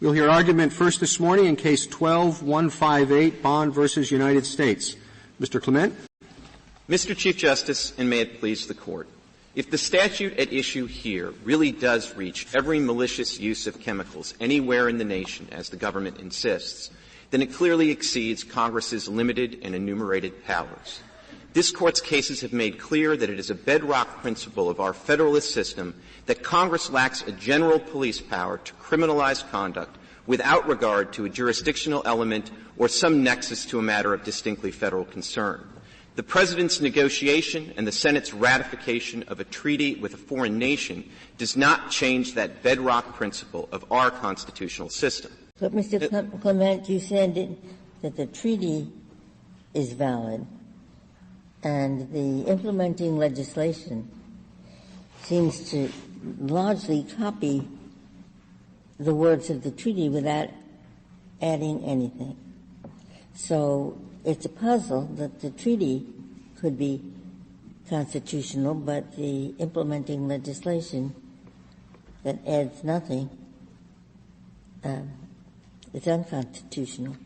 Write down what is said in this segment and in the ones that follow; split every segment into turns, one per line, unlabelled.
We'll hear argument first this morning in Case 12-158, Bond versus United States. Mr. Clement.
Mr. Chief Justice, and may it please the Court, if the statute at issue here really does reach every malicious use of chemicals anywhere in the nation, as the government insists, then it clearly exceeds Congress's limited and enumerated powers. This Court's cases have made clear that it is a bedrock principle of our Federalist system that Congress lacks a general police power to criminalize conduct without regard to a jurisdictional element or some nexus to a matter of distinctly Federal concern. The President's negotiation and the Senate's ratification of a treaty with a foreign nation does not change that bedrock principle of our constitutional system.
But, Mr. Clement, you said that the treaty is valid, and the implementing legislation seems to largely copy the words of the treaty without adding anything. So it's a puzzle that the treaty could be constitutional, but the implementing legislation that adds nothing is unconstitutional.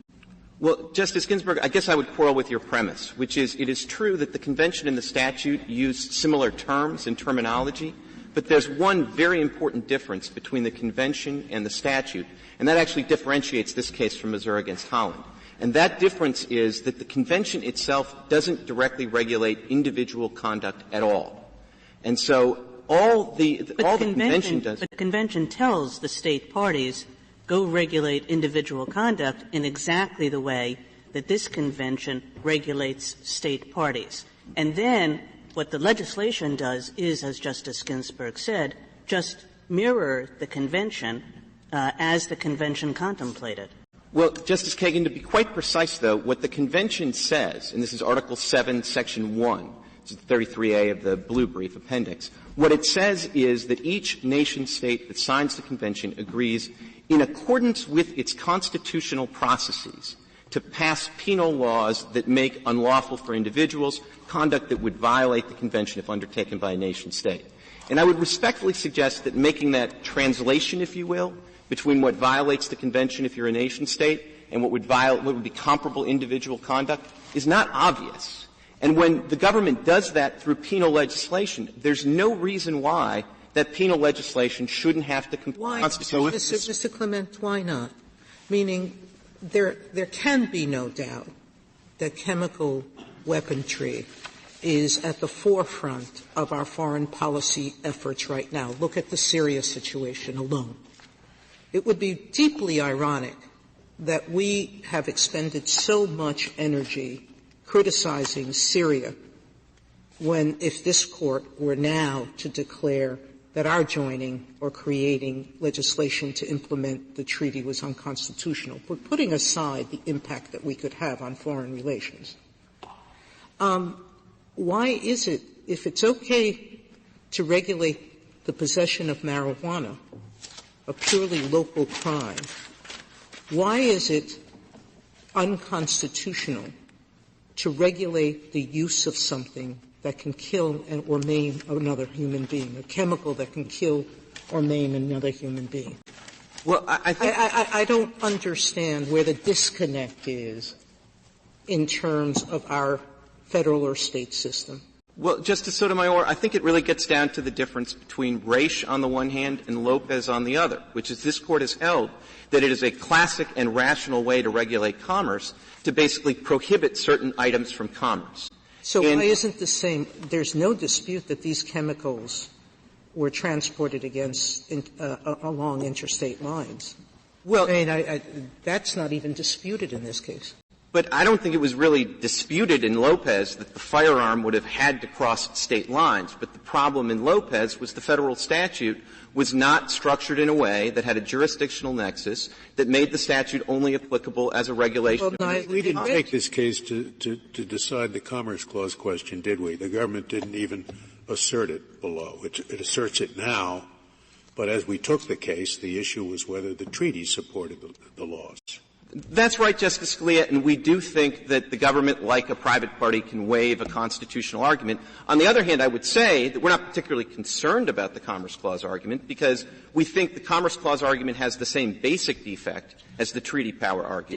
Well, Justice Ginsburg, I guess I would quarrel with your premise, which is it is true that the convention and the statute use similar terms and terminology, but there's one very important difference between the convention and the statute, and that actually differentiates this case from Missouri against Holland. And that difference is that the convention itself doesn't directly regulate individual conduct at all. And so all the convention does.
But the convention tells the state parties, go regulate individual conduct in exactly the way that this convention regulates state parties. And then what the legislation does is, as Justice Ginsburg said, just mirror the convention as the convention contemplated.
Well, Justice Kagan, to be quite precise, though, what the convention says, and this is Article 7, Section 1, this is 33A of the Blue Brief Appendix, what it says is that each nation-state that signs the convention agrees in accordance with its constitutional processes to pass penal laws that make unlawful for individuals conduct that would violate the convention if undertaken by a nation-state. And I would respectfully suggest that making that translation, if you will, between what violates the convention if you're a nation-state and what would be comparable individual conduct is not obvious. And when the government does that through penal legislation, there's no reason why that penal legislation shouldn't have to comply.
Mr. Clement, why not? Meaning there can be no doubt that chemical weaponry is at the forefront of our foreign policy efforts right now. Look at the Syria situation alone. It would be deeply ironic that we have expended so much energy criticizing Syria when, if this Court were now to declare that our joining or creating legislation to implement the treaty was unconstitutional, we're putting aside the impact that we could have on foreign relations. Why is it, if it's okay to regulate the possession of marijuana, a purely local crime, why is it unconstitutional to regulate the use of something that can kill or maim another human being, a chemical that can kill or maim another human being?
Well,
I don't understand where the disconnect is in terms of our federal or state system.
Well, Justice Sotomayor, I think it really gets down to the difference between Raich on the one hand and Lopez on the other, which is this Court has held that it is a classic and rational way to regulate commerce to basically prohibit certain items from commerce.
So why isn't the same? There's no dispute that these chemicals were transported along interstate lines.
Well,
I mean, that's not even disputed in this case.
But I don't think it was really disputed in Lopez that the firearm would have had to cross state lines. But the problem in Lopez was the federal statute was not structured in a way that had a jurisdictional nexus that made the statute only applicable as a regulation.
Well, we didn't take this case to decide the Commerce Clause question, did we? The government didn't even assert it below. It asserts it now. But as we took the case, the issue was whether the treaty supported the laws.
That's right, Justice Scalia, and we do think that the government, like a private party, can waive a constitutional argument. On the other hand, I would say that we're not particularly concerned about the Commerce Clause argument because we think the Commerce Clause argument has the same basic defect as the treaty power argument.